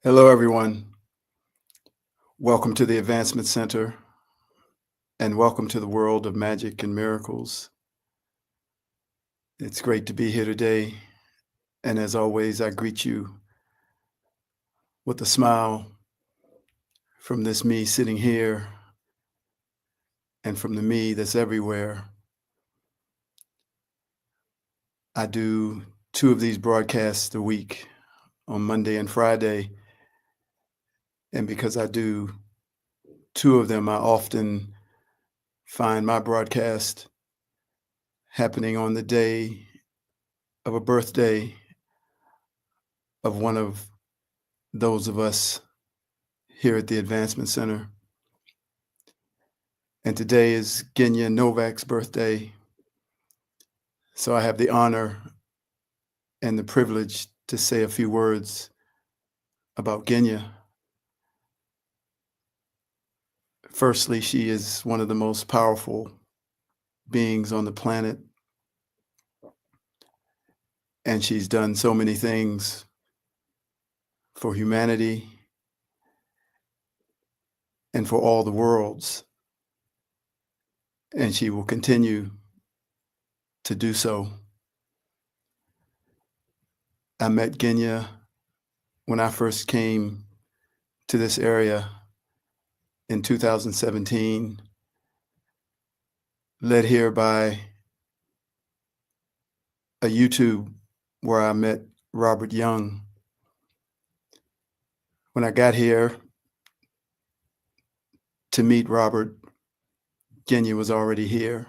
Hello, everyone. Welcome to the Advancement Center, and welcome to the world of magic and miracles. It's great to be here today, and as always, I greet you with a smile from this me sitting here and from the me that's everywhere. I do 2 of these broadcasts a week on Monday and Friday, and because I do 2 of them, I often find my broadcast happening on the day of a birthday of one of those of us here at the Advancement Center. And today is Genya Novak's birthday. So I have the honor and the privilege to say a few words about Genya. Firstly, she is one of the most powerful beings on the planet. And she's done so many things for humanity and for all the worlds. And she will continue to do so. I met Genya when I first came to this area in 2017, led here by a YouTube where I met Robert Young. When I got here to meet Robert, Genya was already here.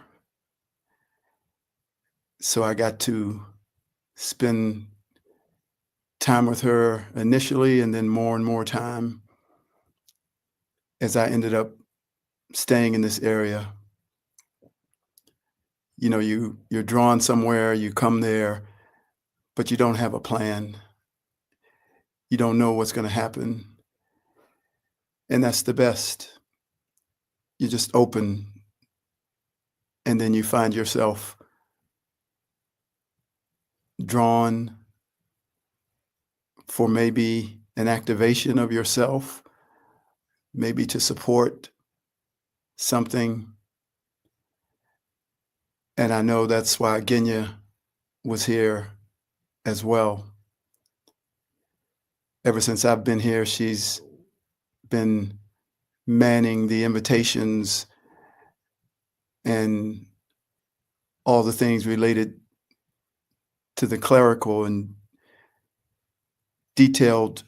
So I got to spend time with her initially, and then more and more time as I ended up staying in this area. You know, you're drawn somewhere, you come there, but you don't have a plan. You don't know what's going to happen. And that's the best. You're just open, and then you find yourself drawn for maybe an activation of yourself, maybe to support something. And I know that's why Genya was here as well. Ever since I've been here, she's been manning the invitations and all the things related to the clerical and detailed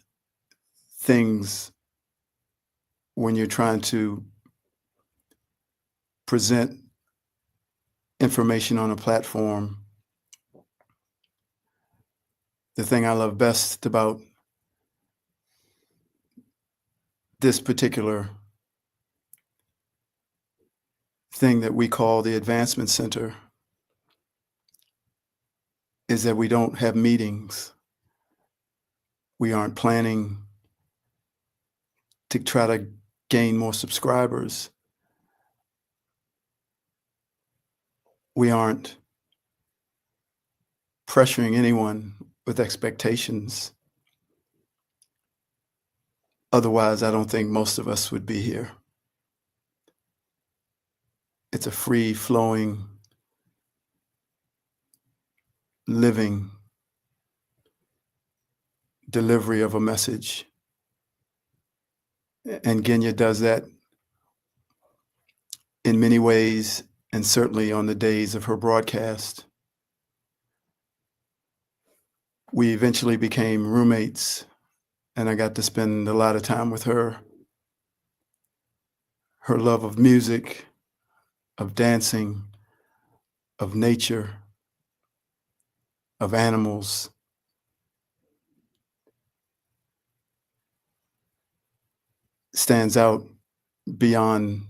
things when you're trying to present information on a platform. The thing I love best about this particular thing that we call the Advancement Center is that we don't have meetings. We aren't planning to try to gain more subscribers. We aren't pressuring anyone with expectations. Otherwise, I don't think most of us would be here. It's a free-flowing, living delivery of a message. And Genya does that in many ways, and certainly on the days of her broadcast. We eventually became roommates, and I got to spend a lot of time with her. Her love of music, of dancing, of nature, of animals, stands out beyond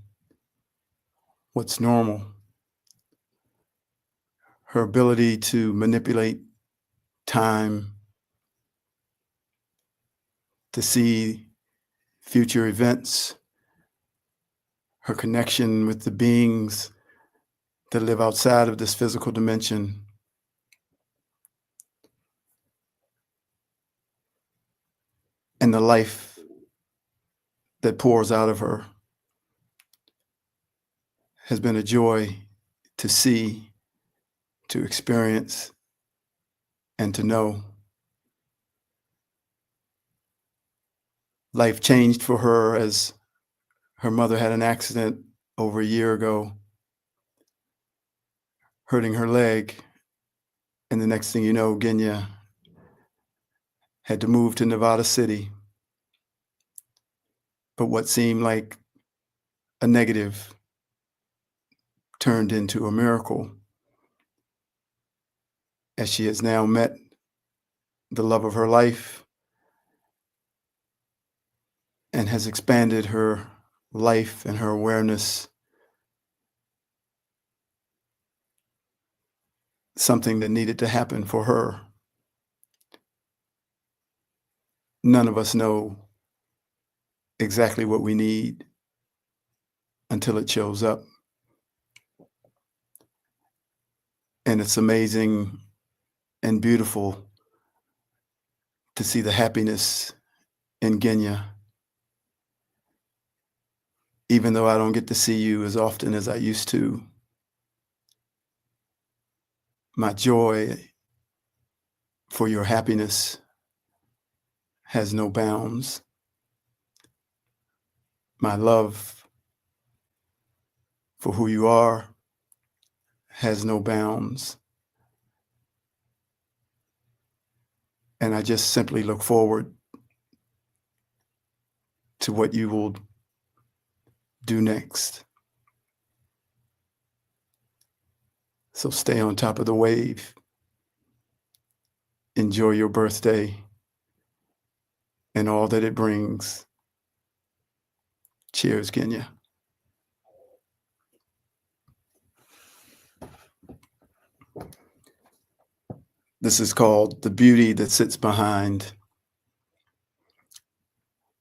what's normal. Her ability to manipulate time, to see future events, her connection with the beings that live outside of this physical dimension. and the life that pours out of her has been a joy to see, to experience, and to know. Life changed for her as her mother had an accident over a year ago, hurting her leg. And the next thing you know, Genya had to move to Nevada City. But what seemed like a negative turned into a miracle, as she has now met the love of her life and has expanded her life and her awareness, something that needed to happen for her. None of us know exactly what we need until it shows up. And it's amazing and beautiful to see the happiness in Genya. Even though I don't get to see you as often as I used to, my joy for your happiness has no bounds. My love for who you are has no bounds. And I just simply look forward to what you will do next. So stay on top of the wave. Enjoy your birthday and all that it brings. Cheers, Genya. This is called The Beauty That Sits Behind.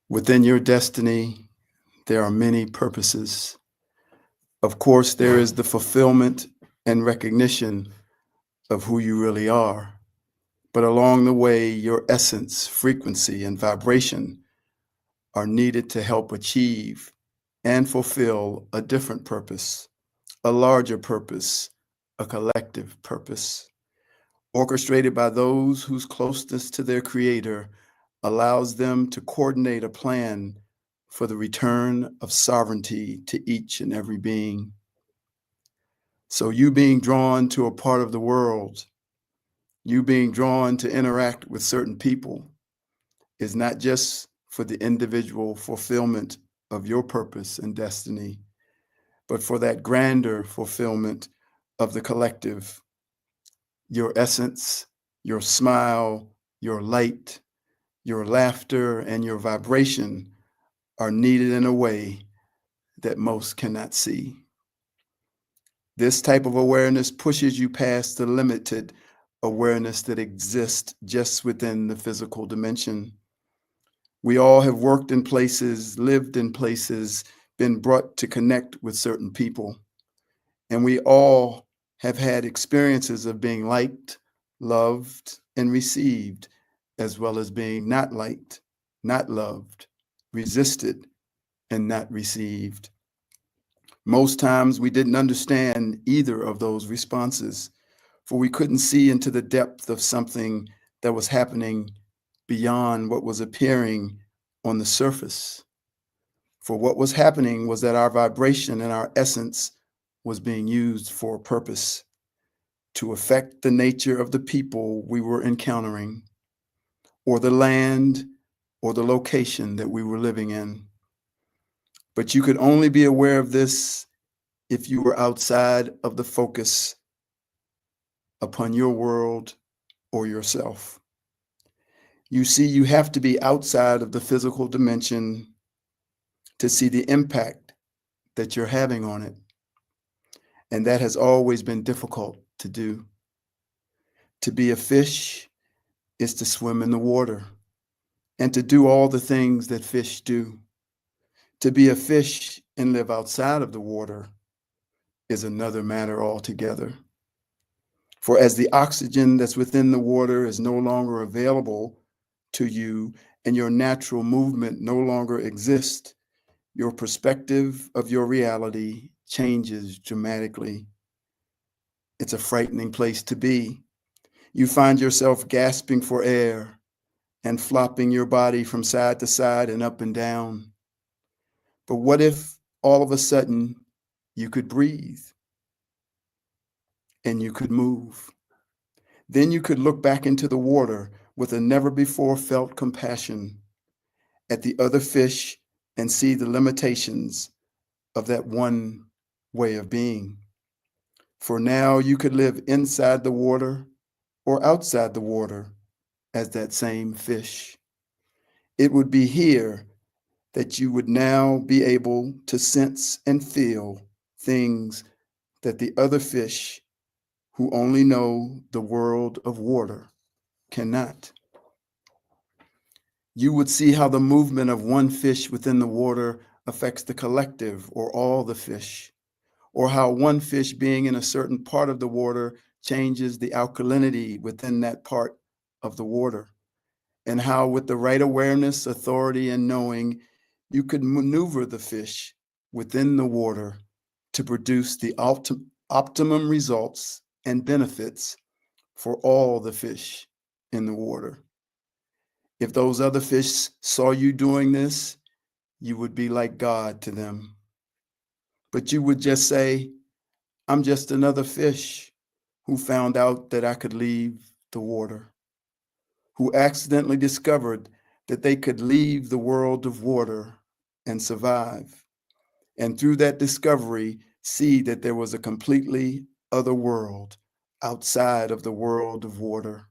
Within your destiny, there are many purposes. Of course, there is the fulfillment and recognition of who you really are. But along the way, your essence, frequency, and vibration are needed to help achieve and fulfill a different purpose, a larger purpose, a collective purpose, orchestrated by those whose closeness to their creator allows them to coordinate a plan for the return of sovereignty to each and every being. So you being drawn to a part of the world, you being drawn to interact with certain people, is not just for the individual fulfillment of your purpose and destiny, but for that grander fulfillment of the collective. Your essence, your smile, your light, your laughter, and your vibration are needed in a way that most cannot see. This type of awareness pushes you past the limited awareness that exists just within the physical dimension. We all have worked in places, lived in places, been brought to connect with certain people. And we all have had experiences of being liked, loved, and received, as well as being not liked, not loved, resisted, and not received. Most times we didn't understand either of those responses, for we couldn't see into the depth of something that was happening beyond what was appearing on the surface. For what was happening was that our vibration and our essence was being used for a purpose to affect the nature of the people we were encountering, or the land, or the location that we were living in. But you could only be aware of this if you were outside of the focus upon your world or yourself. You see, you have to be outside of the physical dimension to see the impact that you're having on it. And that has always been difficult to do. To be a fish is to swim in the water and to do all the things that fish do. To be a fish and live outside of the water is another matter altogether. For as the oxygen that's within the water is no longer available to you and your natural movement no longer exist, your perspective of your reality changes dramatically. It's a frightening place to be. You find yourself gasping for air and flopping your body from side to side and up and down. But what if all of a sudden you could breathe and you could move? Then you could look back into the water with a never before felt compassion at the other fish and see the limitations of that one way of being. For now, you could live inside the water or outside the water as that same fish. It would be here that you would now be able to sense and feel things that the other fish who only know the world of water cannot. You would see how the movement of one fish within the water affects the collective or all the fish, or how one fish being in a certain part of the water changes the alkalinity within that part of the water, and how with the right awareness, authority, and knowing, you could maneuver the fish within the water to produce the optimum results and benefits for all the fish in the water. If those other fish saw you doing this, you would be like God to them. But you would just say, I'm just another fish who found out that I could leave the water, who accidentally discovered that they could leave the world of water and survive. And through that discovery, see that there was a completely other world outside of the world of water.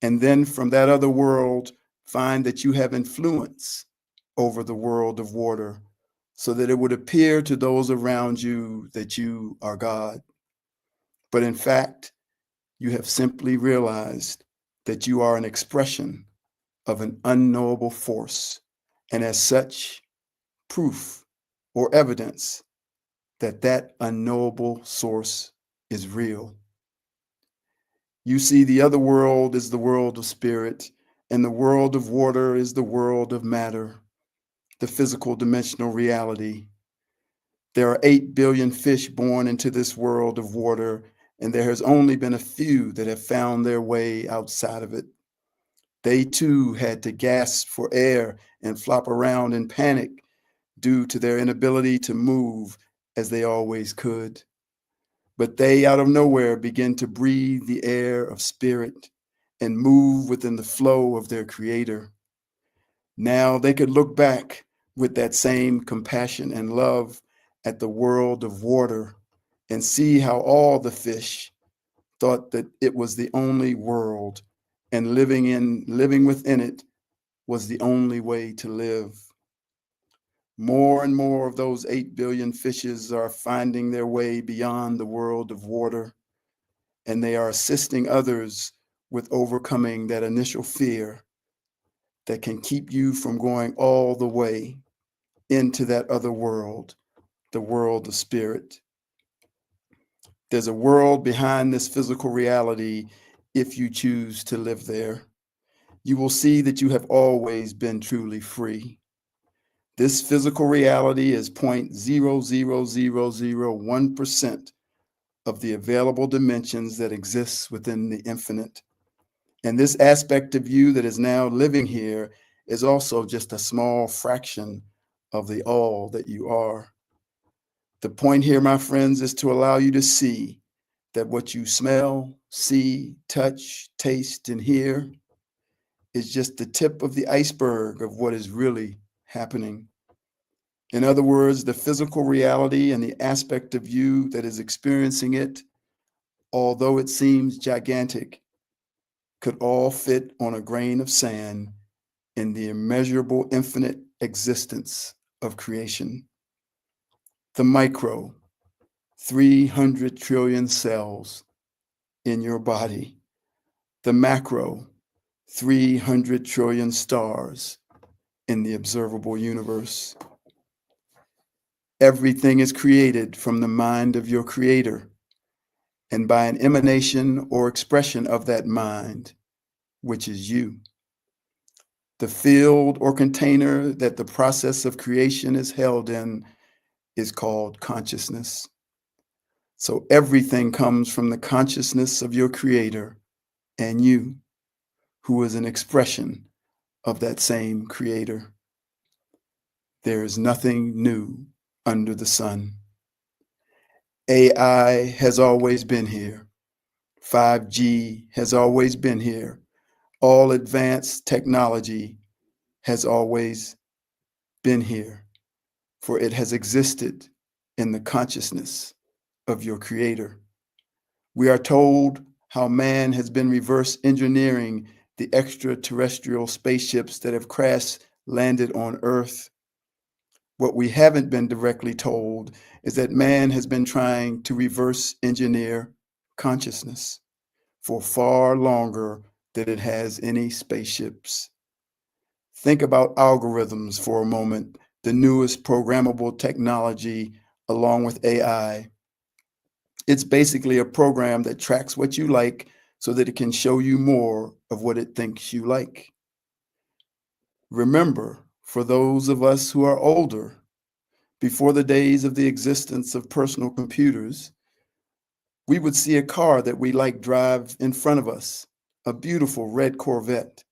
And then from that other world, find that you have influence over the world of water so that it would appear to those around you that you are God. But in fact, you have simply realized that you are an expression of an unknowable force, and as such, proof or evidence that that unknowable source is real. You see, the other world is the world of spirit, and the world of water is the world of matter, the physical dimensional reality. There are 8 billion fish born into this world of water, and there has only been a few that have found their way outside of it. They too had to gasp for air and flop around in panic due to their inability to move as they always could. But they, out of nowhere, begin to breathe the air of spirit and move within the flow of their creator. Now they could look back with that same compassion and love at the world of water and see how all the fish thought that it was the only world and living within it was the only way to live. More and more of those 8 billion fishes are finding their way beyond the world of water, and they are assisting others with overcoming that initial fear that can keep you from going all the way into that other world, the world of spirit. There's a world behind this physical reality if you choose to live there. You will see that you have always been truly free. This physical reality is 0.00001% of the available dimensions that exists within the infinite. And this aspect of you that is now living here is also just a small fraction of the all that you are. The point here, my friends, is to allow you to see that what you smell, see, touch, taste, and hear is just the tip of the iceberg of what is really happening. In other words, the physical reality and the aspect of you that is experiencing it, although it seems gigantic, could all fit on a grain of sand in the immeasurable infinite existence of creation. The micro, 300 trillion cells in your body. The macro, 300 trillion stars in the observable universe. Everything is created from the mind of your creator and by an emanation or expression of that mind, which is you. The field or container that the process of creation is held in is called consciousness. So everything comes from the consciousness of your creator and you, who is an expression of that same creator. There is nothing new under the sun. AI has always been here. 5G has always been here. All advanced technology has always been here, for it has existed in the consciousness of your creator. We are told how man has been reverse engineering the extraterrestrial spaceships that have crash landed on Earth. What we haven't been directly told is that man has been trying to reverse engineer consciousness for far longer than it has any spaceships. Think about algorithms for a moment, the newest programmable technology along with AI. It's basically a program that tracks what you like so that it can show you more of what it thinks you like. Remember, for those of us who are older, before the days of the existence of personal computers, we would see a car that we liked drive in front of us, a beautiful red Corvette,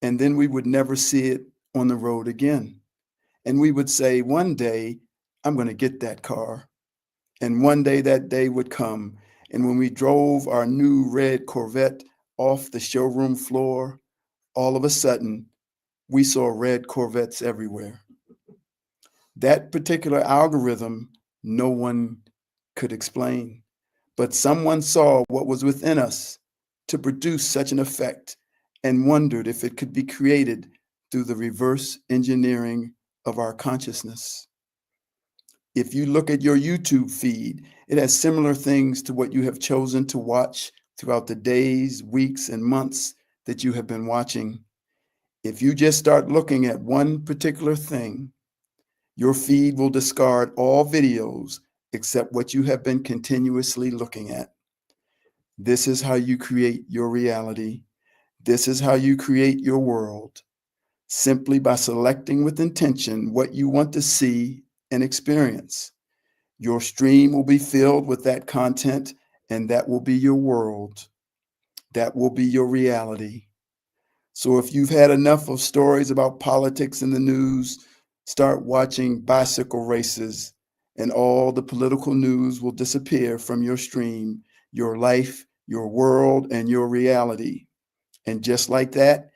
and then we would never see it on the road again. And we would say, one day, I'm going to get that car. And one day that day would come. And when we drove our new red Corvette off the showroom floor, all of a sudden, we saw red Corvettes everywhere. That particular algorithm, no one could explain, but someone saw what was within us to produce such an effect and wondered if it could be created through the reverse engineering of our consciousness. If you look at your YouTube feed, it has similar things to what you have chosen to watch throughout the days, weeks, and months that you have been watching. If you just start looking at one particular thing, your feed will discard all videos except what you have been continuously looking at. This is how you create your reality. This is how you create your world, simply by selecting with intention what you want to see and experience. Your stream will be filled with that content, and that will be your world. That will be your reality. So if you've had enough of stories about politics in the news, start watching bicycle races, and all the political news will disappear from your stream, your life, your world, and your reality. And just like that,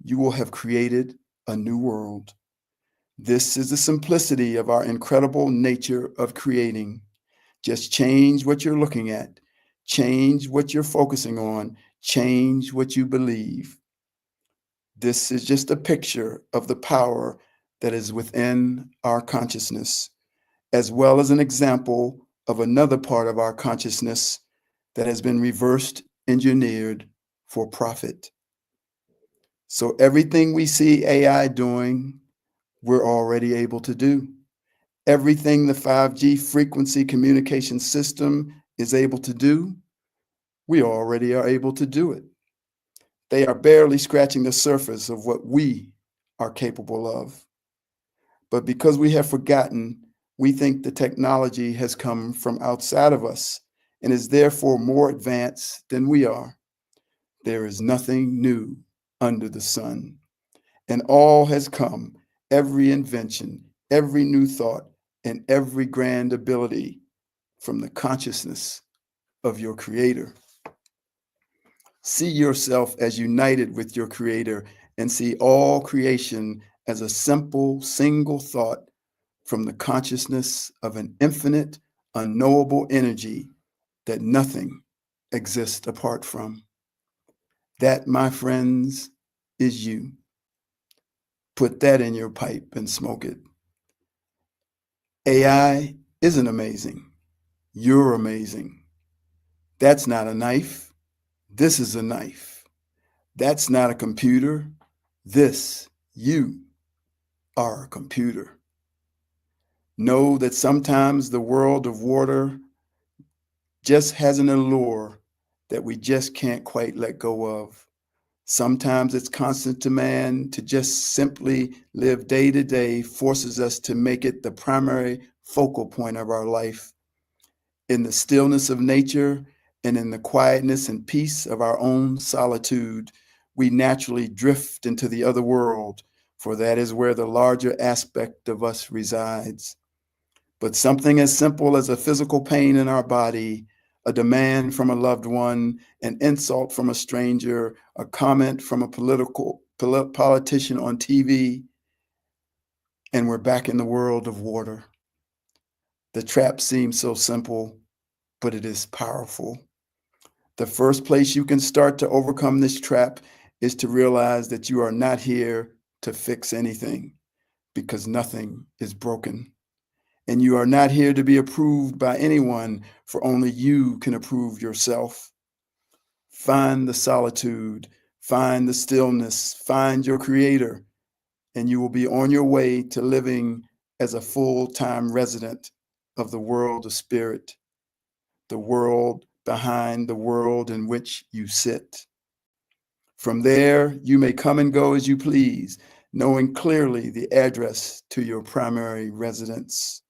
you will have created a new world. This is the simplicity of our incredible nature of creating. Just change what you're looking at, change what you're focusing on, change what you believe. This is just a picture of the power that is within our consciousness, as well as an example of another part of our consciousness that has been reversed engineered for profit. So everything we see AI doing, we're already able to do. Everything the 5G frequency communication system is able to do, we already are able to do it. They are barely scratching the surface of what we are capable of. But because we have forgotten, we think the technology has come from outside of us and is therefore more advanced than we are. There is nothing new under the sun, and all has come, every invention, every new thought, and every grand ability from the consciousness of your creator. See yourself as united with your creator and see all creation as a simple, single thought from the consciousness of an infinite, unknowable energy that nothing exists apart from. That, my friends, is you. Put that in your pipe and smoke it. AI isn't amazing. You're amazing. That's not a knife. This is a knife. That's not a computer. This, you, are a computer. Know that sometimes the world of water just has an allure that we just can't quite let go of. Sometimes its constant demand to just simply live day to day forces us to make it the primary focal point of our life. In the stillness of nature and in the quietness and peace of our own solitude, we naturally drift into the other world, for that is where the larger aspect of us resides. But something as simple as a physical pain in our body, a demand from a loved one, an insult from a stranger, a comment from a politician on TV, and we're back in the world of water. The trap seems so simple, but it is powerful. The first place you can start to overcome this trap is to realize that you are not here to fix anything, because nothing is broken. And you are not here to be approved by anyone, for only you can approve yourself. Find the solitude, find the stillness, find your creator, and you will be on your way to living as a full-time resident of the world of spirit, the world behind the world in which you sit. From there, you may come and go as you please, knowing clearly the address to your primary residence.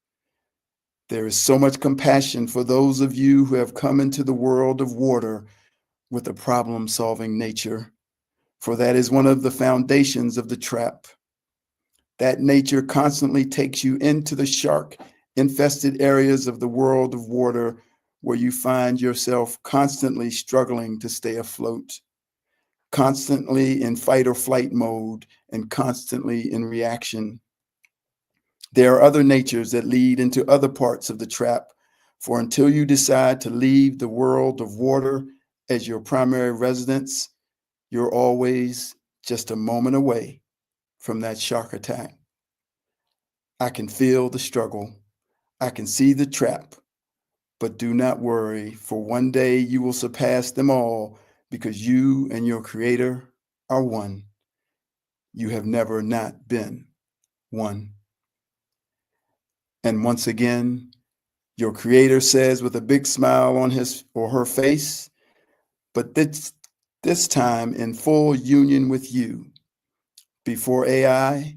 There is so much compassion for those of you who have come into the world of water with a problem-solving nature, for that is one of the foundations of the trap. That nature constantly takes you into the shark-infested areas of the world of water, where you find yourself constantly struggling to stay afloat, constantly in fight or flight mode, and constantly in reaction. There are other natures that lead into other parts of the trap, for until you decide to leave the world of water as your primary residence, you're always just a moment away from that shark attack. I can feel the struggle. I can see the trap, but do not worry, for one day you will surpass them all, because you and your creator are one. You have never not been one. And once again, your creator says with a big smile on his or her face, but this time in full union with you. Before AI,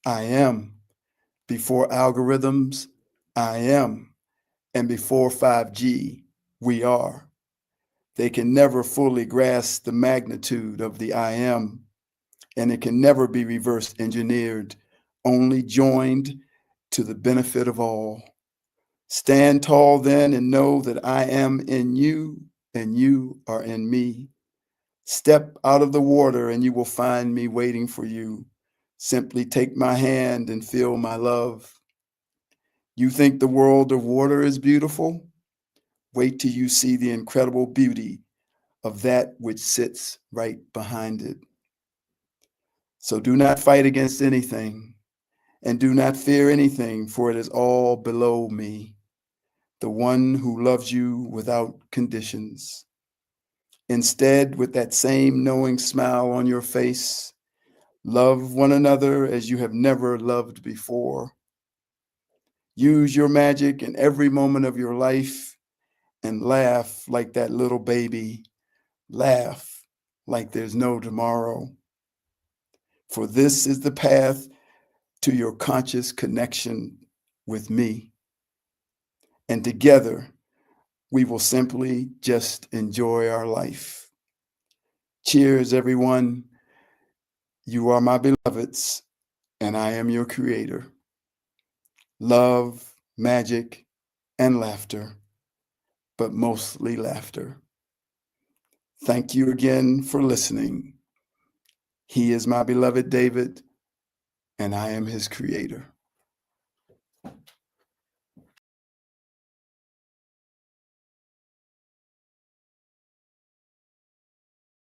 I am. Before algorithms, I am. And before 5G, we are. They can never fully grasp the magnitude of the I am, and it can never be reverse engineered, only joined to the benefit of all. Stand tall then and know that I am in you and you are in me. Step out of the water and you will find me waiting for you. Simply take my hand and feel my love. You think the world of water is beautiful? Wait till you see the incredible beauty of that which sits right behind it. So do not fight against anything, and do not fear anything, for it is all below me, the one who loves you without conditions. Instead, with that same knowing smile on your face, love one another as you have never loved before. Use your magic in every moment of your life and laugh like that little baby. Laugh like there's no tomorrow. For this is the path to your conscious connection with me. And together, we will simply just enjoy our life. Cheers, everyone. You are my beloveds, and I am your creator. Love, magic, and laughter, but mostly laughter. Thank you again for listening. He is my beloved David, and I am his creator.